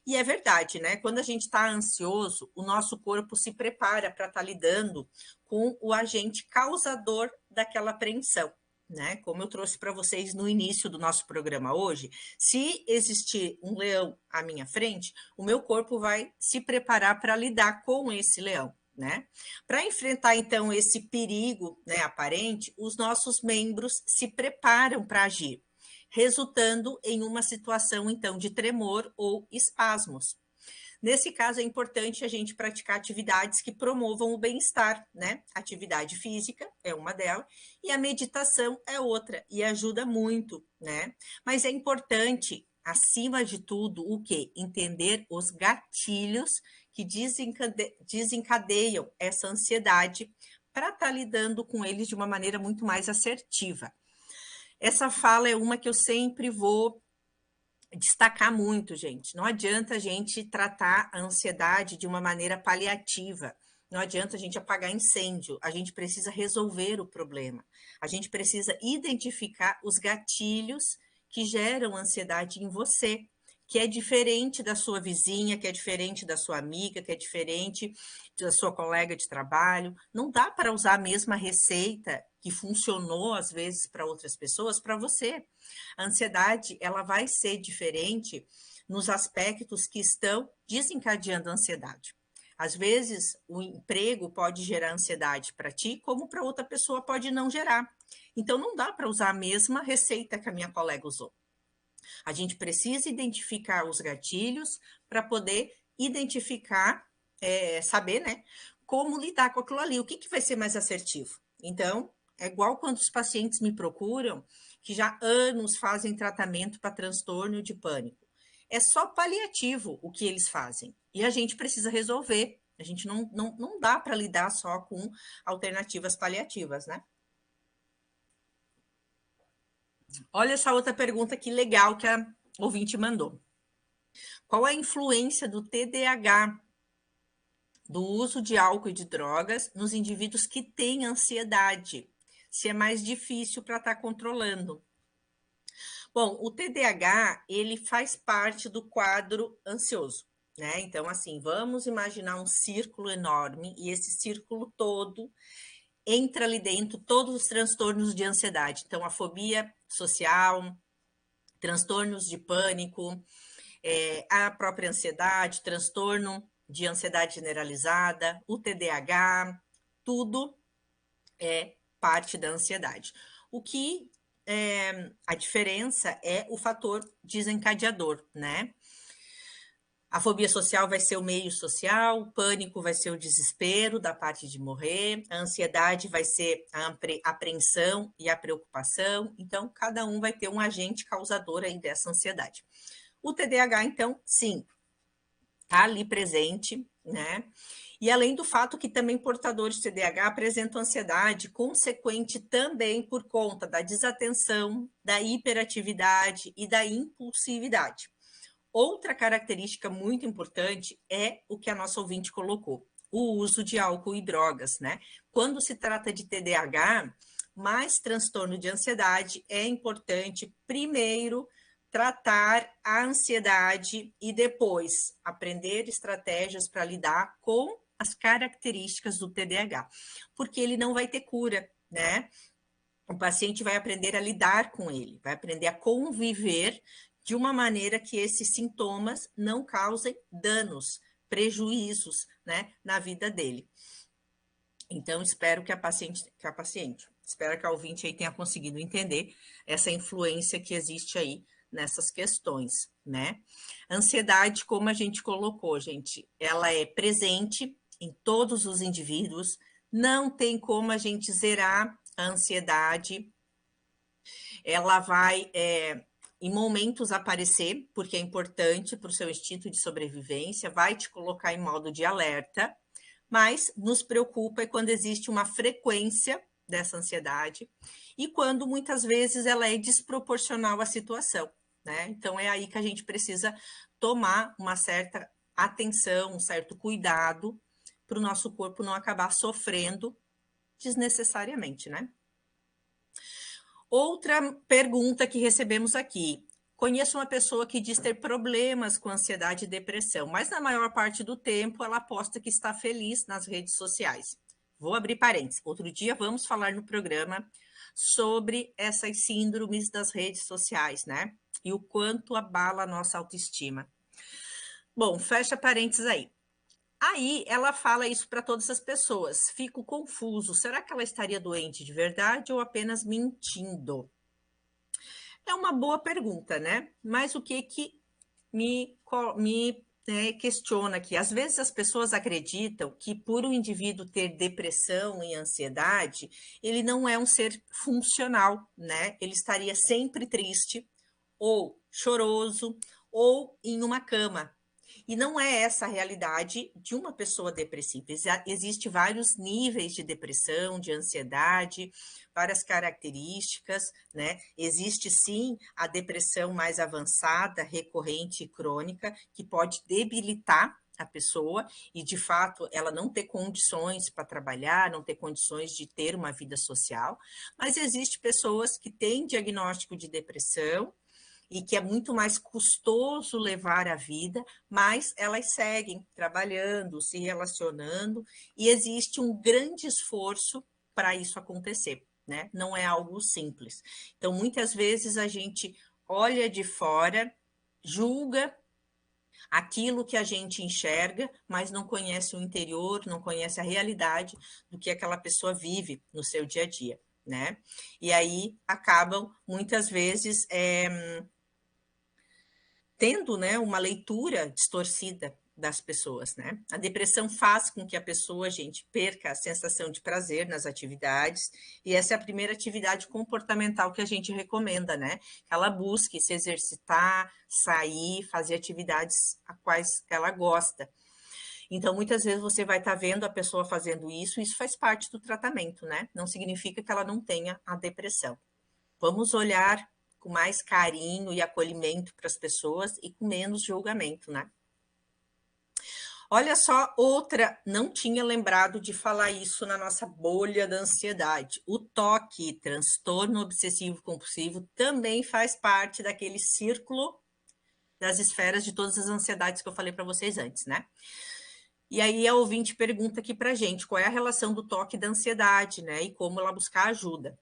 E é verdade, né, quando a gente está ansioso, o nosso corpo se prepara para estar lidando com o agente causador daquela apreensão, né? Como eu trouxe para vocês no início do nosso programa hoje, se existir um leão à minha frente, o meu corpo vai se preparar para lidar com esse leão, né? Para enfrentar então esse perigo, né, aparente, os nossos membros se preparam para agir, resultando em uma situação então de tremor ou espasmos. Nesse caso, é importante a gente praticar atividades que promovam o bem-estar, né? Atividade física é uma delas e a meditação é outra e ajuda muito, né? Mas é importante, acima de tudo, o quê? Entender os gatilhos que desencadeiam essa ansiedade para estar lidando com eles de uma maneira muito mais assertiva. Essa fala é uma que eu sempre vou destacar muito, gente. Não adianta a gente tratar a ansiedade de uma maneira paliativa. Não adianta a gente apagar incêndio. A gente precisa resolver o problema. A gente precisa identificar os gatilhos que geram ansiedade em você, que é diferente da sua vizinha, que é diferente da sua amiga, que é diferente da sua colega de trabalho. Não dá para usar a mesma receita que funcionou às vezes para outras pessoas, para você. A ansiedade, ela vai ser diferente nos aspectos que estão desencadeando a ansiedade. Às vezes, o emprego pode gerar ansiedade para ti, como para outra pessoa pode não gerar. Então, não dá para usar a mesma receita que a minha colega usou. A gente precisa identificar os gatilhos para poder identificar, saber, né, como lidar com aquilo ali, o que vai ser mais assertivo. Então, é igual quando os pacientes me procuram, que já há anos fazem tratamento para transtorno de pânico. É só paliativo o que eles fazem. E a gente precisa resolver. A gente não dá para lidar só com alternativas paliativas, né? Olha essa outra pergunta que legal que a ouvinte mandou. Qual a influência do TDAH, do uso de álcool e de drogas, nos indivíduos que têm ansiedade? Se é mais difícil para estar controlando. Bom, o TDAH, ele faz parte do quadro ansioso, né? Então, assim, vamos imaginar um círculo enorme e esse círculo todo entra ali dentro todos os transtornos de ansiedade. Então, a fobia social, transtornos de pânico, a própria ansiedade, transtorno de ansiedade generalizada, o TDAH, tudo é parte da ansiedade. O que a diferença é o fator desencadeador, né? A fobia social vai ser o meio social, o pânico vai ser o desespero da parte de morrer, a ansiedade vai ser a apreensão e a preocupação. Então, cada um vai ter um agente causador aí dessa ansiedade. O TDAH, então, sim, está ali presente, né? E além do fato que também portadores de TDAH apresentam ansiedade consequente também por conta da desatenção, da hiperatividade e da impulsividade. Outra característica muito importante é o que a nossa ouvinte colocou, o uso de álcool e drogas, né? Quando se trata de TDAH, mais transtorno de ansiedade, é importante primeiro tratar a ansiedade e depois aprender estratégias para lidar com as características do TDAH, porque ele não vai ter cura, né? O paciente vai aprender a lidar com ele, vai aprender a conviver de uma maneira que esses sintomas não causem danos, prejuízos, né, na vida dele. Então, espero que espero que a ouvinte aí tenha conseguido entender essa influência que existe aí nessas questões, né? Ansiedade, como a gente colocou, gente, ela é presente em todos os indivíduos, não tem como a gente zerar a ansiedade, ela vai em momentos aparecer, porque é importante para o seu instinto de sobrevivência, vai te colocar em modo de alerta, mas nos preocupa é quando existe uma frequência dessa ansiedade e quando muitas vezes ela é desproporcional à situação, né? Então é aí que a gente precisa tomar uma certa atenção, um certo cuidado para o nosso corpo não acabar sofrendo desnecessariamente, né? Outra pergunta que recebemos aqui. Conheço uma pessoa que diz ter problemas com ansiedade e depressão, mas na maior parte do tempo ela posta que está feliz nas redes sociais. Vou abrir parênteses. Outro dia vamos falar no programa sobre essas síndromes das redes sociais, né? E o quanto abala a nossa autoestima. Bom, fecha parênteses aí. Aí ela fala isso para todas as pessoas. Fico confuso. Será que ela estaria doente de verdade ou apenas mentindo? É uma boa pergunta, né? Mas o que me questiona aqui? Às vezes as pessoas acreditam que por um indivíduo ter depressão e ansiedade, ele não é um ser funcional, né? Ele estaria sempre triste, ou choroso, ou em uma cama. E não é essa a realidade de uma pessoa depressiva. Existem vários níveis de depressão, de ansiedade, várias características, né? Existe sim a depressão mais avançada, recorrente e crônica, que pode debilitar a pessoa e, de fato, ela não ter condições para trabalhar, não ter condições de ter uma vida social. Mas existem pessoas que têm diagnóstico de depressão, e que é muito mais custoso levar a vida, mas elas seguem trabalhando, se relacionando, e existe um grande esforço para isso acontecer, né? Não é algo simples. Então, muitas vezes a gente olha de fora, julga Aquilo que a gente enxerga, mas não conhece o interior, não conhece a realidade do que aquela pessoa vive no seu dia a dia, né? E aí acabam, muitas vezes, tendo, né, uma leitura distorcida das pessoas, né? A depressão faz com que a pessoa, gente, perca a sensação de prazer nas atividades, e essa é a primeira atividade comportamental que a gente recomenda, né? Ela busque se exercitar, sair, fazer atividades a quais ela gosta. Então, muitas vezes você vai estar vendo a pessoa fazendo isso faz parte do tratamento, né? Não significa que ela não tenha a depressão. Vamos olhar com mais carinho e acolhimento para as pessoas e com menos julgamento, né? Olha só, outra, não tinha lembrado de falar isso na nossa bolha da ansiedade. O TOC, transtorno obsessivo compulsivo, também faz parte daquele círculo das esferas de todas as ansiedades que eu falei para vocês antes, né? E aí a ouvinte pergunta aqui para a gente, qual é a relação do TOC e da ansiedade, né? E como ela buscar ajuda.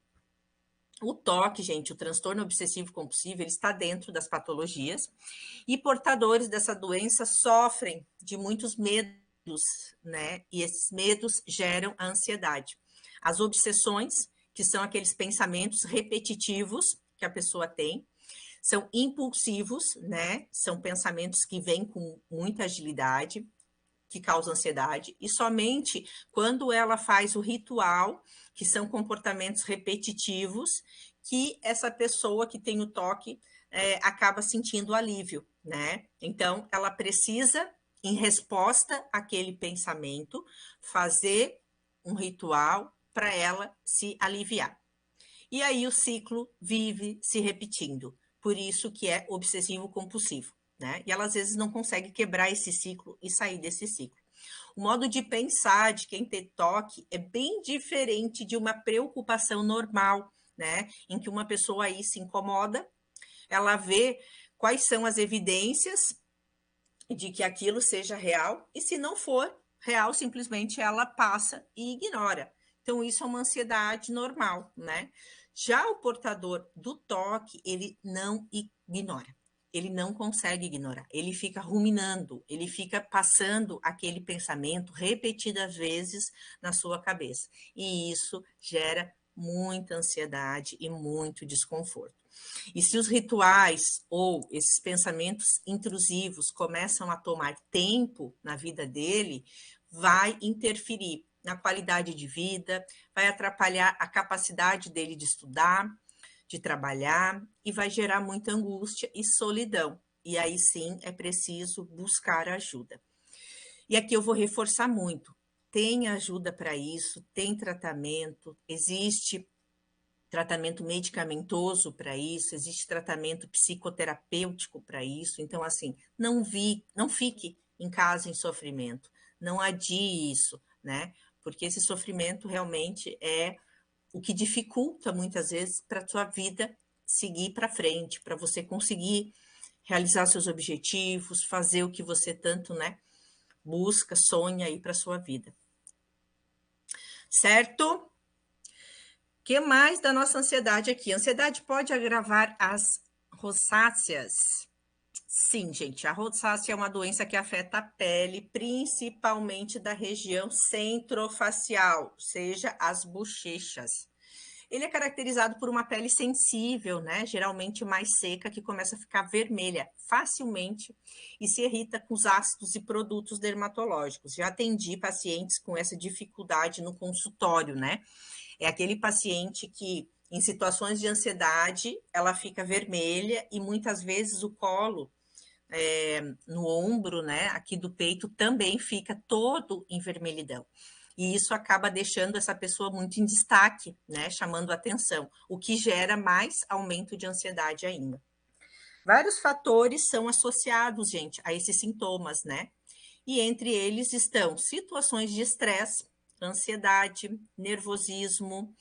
O TOC, gente, o transtorno obsessivo compulsivo, ele está dentro das patologias e portadores dessa doença sofrem de muitos medos, né? E esses medos geram a ansiedade. As obsessões, que são aqueles pensamentos repetitivos que a pessoa tem, são impulsivos, né? São pensamentos que vêm com muita agilidade, que causam ansiedade, e somente quando ela faz o ritual, que são comportamentos repetitivos, que essa pessoa que tem o TOC acaba sentindo alívio, né? Então, ela precisa, em resposta àquele pensamento, fazer um ritual para ela se aliviar. E aí o ciclo vive se repetindo, por isso que é obsessivo compulsivo, né? E ela às vezes não consegue quebrar esse ciclo e sair desse ciclo. O modo de pensar de quem tem TOC é bem diferente de uma preocupação normal, né? Em que uma pessoa aí se incomoda, ela vê quais são as evidências de que aquilo seja real, e se não for real, simplesmente ela passa e ignora. Então, isso é uma ansiedade normal, né? Já o portador do TOC, ele não ignora. Ele não consegue ignorar. Ele fica ruminando, ele fica passando aquele pensamento repetidas vezes na sua cabeça. E isso gera muita ansiedade e muito desconforto. E se os rituais ou esses pensamentos intrusivos começam a tomar tempo na vida dele, vai interferir na qualidade de vida, vai atrapalhar a capacidade dele de estudar, de trabalhar, e vai gerar muita angústia e solidão. E aí sim é preciso buscar ajuda. E aqui eu vou reforçar muito. Tem ajuda para isso, tem tratamento, existe tratamento medicamentoso para isso, existe tratamento psicoterapêutico para isso. Então, assim, não fique em casa em sofrimento, não adie isso, né? Porque esse sofrimento realmente é o que dificulta muitas vezes para a sua vida seguir para frente, para você conseguir realizar seus objetivos, fazer o que você tanto, né, busca, sonha aí para a sua vida. Certo? O que mais da nossa ansiedade aqui? A ansiedade pode agravar as rosáceas. Sim, gente, a rosácea é uma doença que afeta a pele, principalmente da região centrofacial, seja as bochechas. Ele é caracterizado por uma pele sensível, né? Geralmente mais seca, que começa a ficar vermelha facilmente e se irrita com os ácidos e produtos dermatológicos. Já atendi pacientes com essa dificuldade no consultório, né? É aquele paciente que, em situações de ansiedade, ela fica vermelha e muitas vezes o colo no ombro, né, aqui do peito, também fica todo em vermelhidão. E isso acaba deixando essa pessoa muito em destaque, né, chamando atenção, o que gera mais aumento de ansiedade ainda. Vários fatores são associados, gente, a esses sintomas, né? E entre eles estão situações de estresse, ansiedade, nervosismo,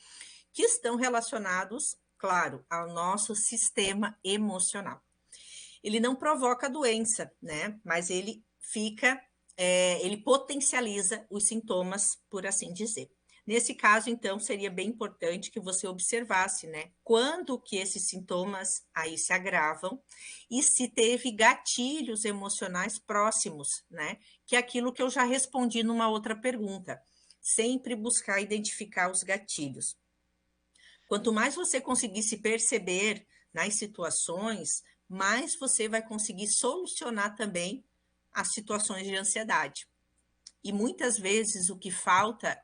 que estão relacionados, claro, ao nosso sistema emocional. Ele não provoca a doença, né? Mas ele ele potencializa os sintomas, por assim dizer. Nesse caso, então, seria bem importante que você observasse, né, quando que esses sintomas aí se agravam e se teve gatilhos emocionais próximos, né, que é aquilo que eu já respondi numa outra pergunta. Sempre buscar identificar os gatilhos. Quanto mais você conseguir se perceber nas situações, mais você vai conseguir solucionar também as situações de ansiedade. E muitas vezes o que falta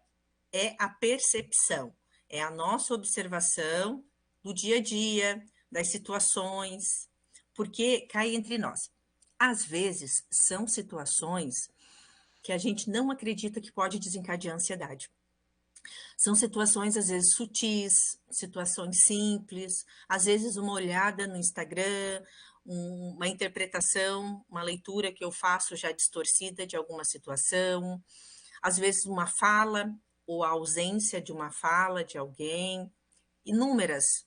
é a percepção, é a nossa observação do dia a dia, das situações, porque cai entre nós. Às vezes, são situações que a gente não acredita que pode desencadear ansiedade. São situações, às vezes, sutis, situações simples, às vezes uma olhada no Instagram, uma interpretação, uma leitura que eu faço já distorcida de alguma situação, às vezes uma fala ou a ausência de uma fala de alguém. Inúmeras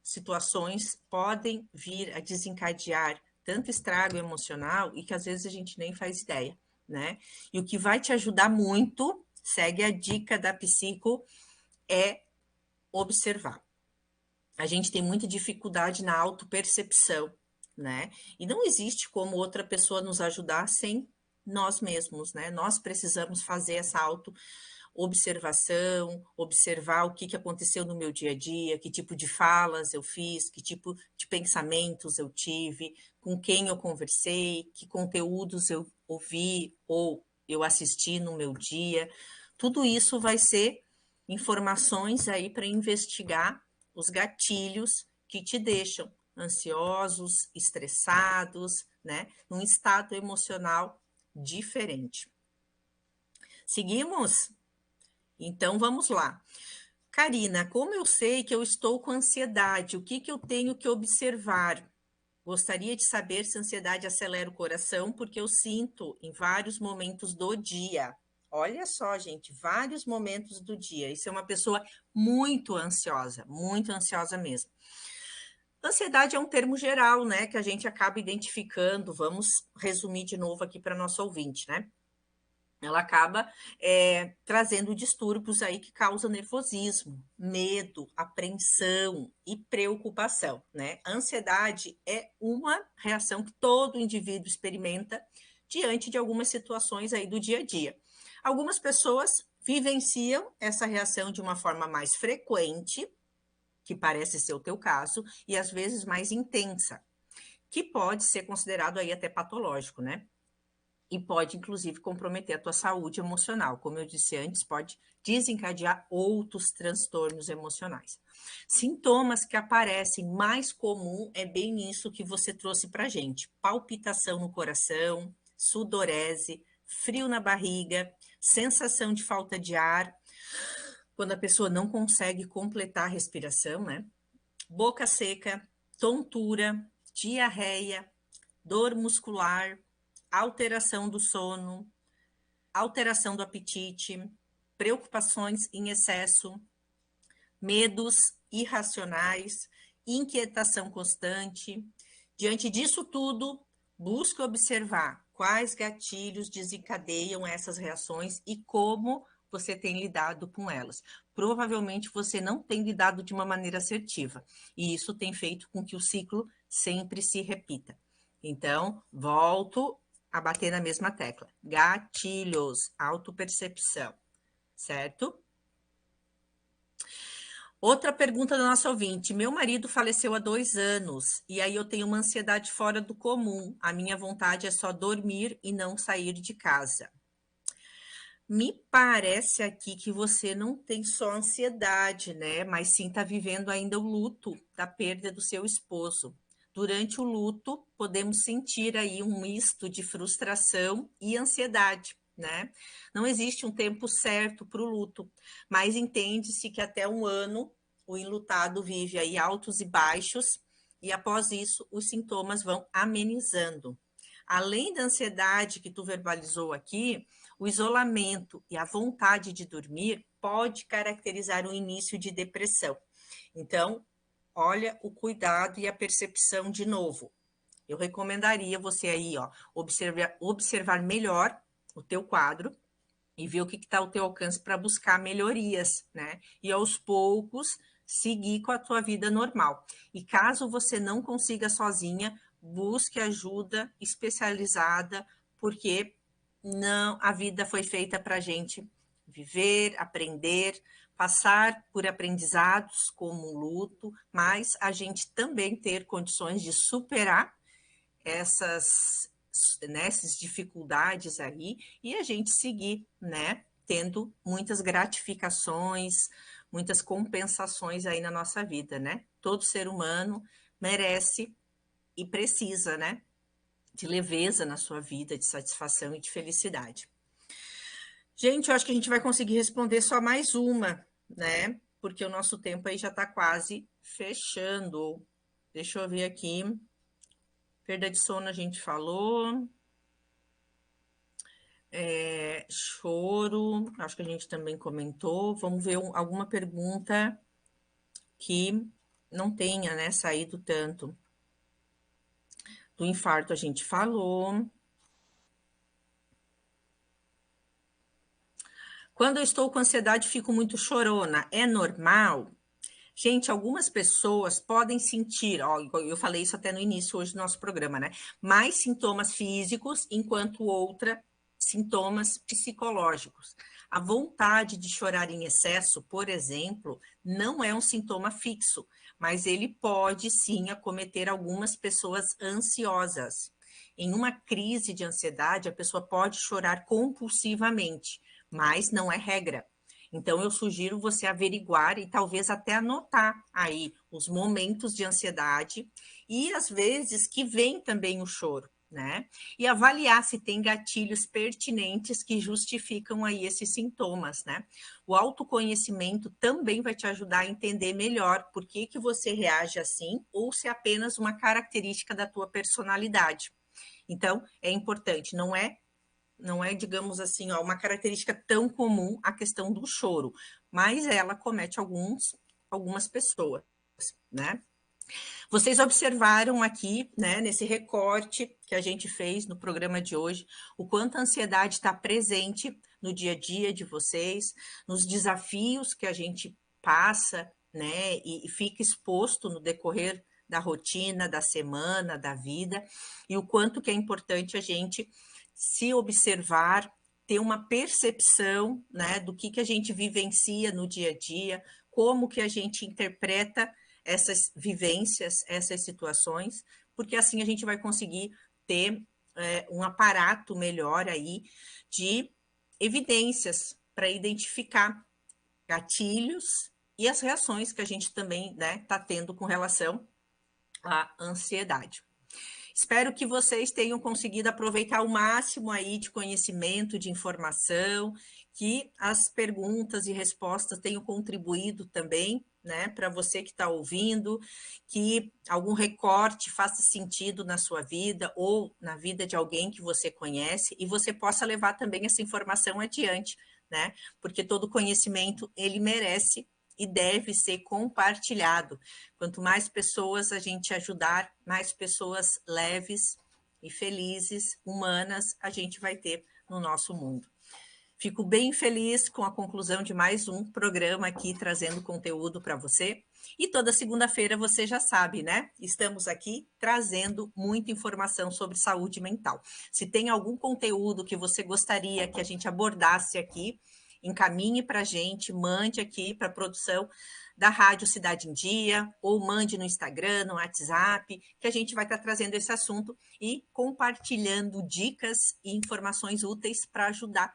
situações podem vir a desencadear tanto estrago emocional e que às vezes a gente nem faz ideia, né? E o que vai te ajudar muito, segue a dica da psico, é observar. A gente tem muita dificuldade na autopercepção, né? E não existe como outra pessoa nos ajudar sem nós mesmos, né? Nós precisamos fazer essa observação, observar o que aconteceu no meu dia a dia, que tipo de falas eu fiz, que tipo de pensamentos eu tive, com quem eu conversei, que conteúdos eu ouvi ou eu assisti no meu dia. Tudo isso vai ser informações aí para investigar os gatilhos que te deixam ansiosos, estressados, né, num estado emocional diferente. Seguimos? Então, vamos lá. Karina, como eu sei que eu estou com ansiedade? O que eu tenho que observar? Gostaria de saber se a ansiedade acelera o coração, porque eu sinto em vários momentos do dia. Olha só, gente, vários momentos do dia. Isso é uma pessoa muito ansiosa mesmo. Ansiedade é um termo geral, né, que a gente acaba identificando. Vamos resumir de novo aqui para nosso ouvinte, né? Ela acaba trazendo distúrbios aí que causam nervosismo, medo, apreensão e preocupação, né? A ansiedade é uma reação que todo indivíduo experimenta diante de algumas situações aí do dia a dia. Algumas pessoas vivenciam essa reação de uma forma mais frequente, que parece ser o teu caso, e às vezes mais intensa, que pode ser considerado aí até patológico, né? E pode, inclusive, comprometer a tua saúde emocional. Como eu disse antes, pode desencadear outros transtornos emocionais. Sintomas que aparecem mais comum é bem isso que você trouxe para a gente. Palpitação no coração, sudorese, frio na barriga, sensação de falta de ar, quando a pessoa não consegue completar a respiração, né? Boca seca, tontura, diarreia, dor muscular, alteração do sono, alteração do apetite, preocupações em excesso, medos irracionais, inquietação constante. Diante disso tudo, busque observar quais gatilhos desencadeiam essas reações e como você tem lidado com elas. Provavelmente você não tem lidado de uma maneira assertiva, e isso tem feito com que o ciclo sempre se repita. Então, volto a bater na mesma tecla. Gatilhos, autopercepção, certo? Outra pergunta da nossa ouvinte. Meu marido faleceu há 2 anos e aí eu tenho uma ansiedade fora do comum. A minha vontade é só dormir e não sair de casa. Me parece aqui que você não tem só ansiedade, né? Mas sim está vivendo ainda o luto da perda do seu esposo. Durante o luto, podemos sentir aí um misto de frustração e ansiedade, né? Não existe um tempo certo para o luto, mas entende-se que até 1 ano o enlutado vive aí altos e baixos e após isso os sintomas vão amenizando. Além da ansiedade que tu verbalizou aqui, o isolamento e a vontade de dormir pode caracterizar o início de depressão. Então, olha o cuidado e a percepção de novo. Eu recomendaria você aí, ó, observar melhor o teu quadro, e ver o que está ao teu alcance para buscar melhorias, né? E aos poucos seguir com a tua vida normal. E caso você não consiga sozinha, busque ajuda especializada, porque não, a vida foi feita para a gente viver, aprender, passar por aprendizados como um luto, mas a gente também ter condições de superar essas dificuldades aí e a gente seguir, né, tendo muitas gratificações, muitas compensações aí na nossa vida, né? Todo ser humano merece e precisa, né, de leveza na sua vida, de satisfação e de felicidade. Gente, eu acho que a gente vai conseguir responder só mais uma, né? Porque o nosso tempo aí já está quase fechando. Deixa eu ver aqui. Perda de sono a gente falou. Choro, acho que a gente também comentou. Vamos ver alguma pergunta que não tenha, né, saído tanto. Do infarto a gente falou. Quando eu estou com ansiedade, fico muito chorona. É normal? Gente, algumas pessoas podem sentir, ó, eu falei isso até no início hoje do nosso programa, né? Mais sintomas físicos, enquanto outra, sintomas psicológicos. A vontade de chorar em excesso, por exemplo, não é um sintoma fixo, mas ele pode sim acometer algumas pessoas ansiosas. Em uma crise de ansiedade, a pessoa pode chorar compulsivamente, mas não é regra. Então, eu sugiro você averiguar e talvez até anotar aí os momentos de ansiedade e as vezes que vem também o choro, né? E avaliar se tem gatilhos pertinentes que justificam aí esses sintomas, né? O autoconhecimento também vai te ajudar a entender melhor por que você reage assim ou se é apenas uma característica da tua personalidade. Então, é importante, não é, digamos assim, ó, uma característica tão comum a questão do choro, mas ela comete algumas pessoas, né? Vocês observaram aqui, né, nesse recorte que a gente fez no programa de hoje, o quanto a ansiedade está presente no dia a dia de vocês, nos desafios que a gente passa, né, e fica exposto no decorrer da rotina, da semana, da vida, e o quanto que é importante a gente se observar, ter uma percepção, né, do que a gente vivencia no dia a dia, como que a gente interpreta essas vivências, essas situações, porque assim a gente vai conseguir ter um aparato melhor aí de evidências para identificar gatilhos e as reações que a gente também, né, tá tendo com relação à ansiedade. Espero que vocês tenham conseguido aproveitar o máximo aí de conhecimento, de informação, que as perguntas e respostas tenham contribuído também, né, para você que está ouvindo, que algum recorte faça sentido na sua vida ou na vida de alguém que você conhece e você possa levar também essa informação adiante, né, porque todo conhecimento, ele merece e deve ser compartilhado. Quanto mais pessoas a gente ajudar, mais pessoas leves e felizes, humanas, a gente vai ter no nosso mundo. Fico bem feliz com a conclusão de mais um programa aqui, trazendo conteúdo para você. E toda segunda-feira, você já sabe, né? Estamos aqui trazendo muita informação sobre saúde mental. Se tem algum conteúdo que você gostaria que a gente abordasse aqui, encaminhe para a gente, mande aqui para a produção da Rádio Cidade em Dia, ou mande no Instagram, no WhatsApp, que a gente vai estar trazendo esse assunto e compartilhando dicas e informações úteis para ajudar